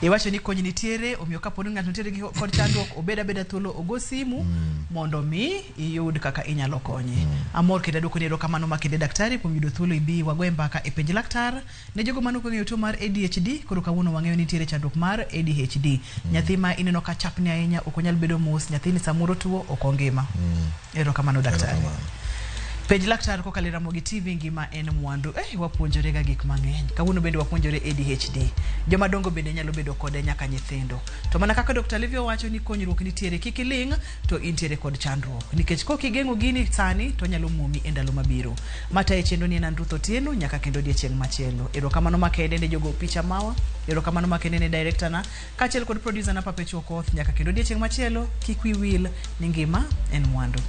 Iwacho ni kony nitiere, omiyo kaponi ng'ato nitiere gi kod chandruok, obeda thuolo ogo simu mondo mi iyud kaka inyalo konye. Amor kendo dwoko ni erokamano makende daktari kuom yudo thuolo ibi wagoe mbaka e penj laktar. Ne jogo mano kong'eyo tuo mar ADHD, koro kawuono wang'eyo nitiere chandruok mar ADHD. Nyathi ma ineno ka chapni ahinya ok onyal bedo mos, nyathini samoro tuo ok ongima. Erokamano daktari. Penj laktar kokalo Ramogi TV, ngima en mwandu. Wapuonjore ga gik mang'eny. Kawuono bende wapuonjore ADHD. Joma dongo bende nyalo bedo kode nyaka nyithindo. To mana kaka Dr. Levi wacho ni konyruok nitiere, kik iling to intiere kod chandruok. Nikech kokigeng'o gini sani to nyalo muomi e ndalo mabiro. Mata e chendo ni Ruth Otieno nyaka kendo odiechieng' machielo. Erokamano makende ne jogo picha mawa. Erokamano makende ne director na kaachiel kod producer na Papecho Koth nyaka kendo odiechieng' machielo. Kik wi wil ni ngima en mwandu.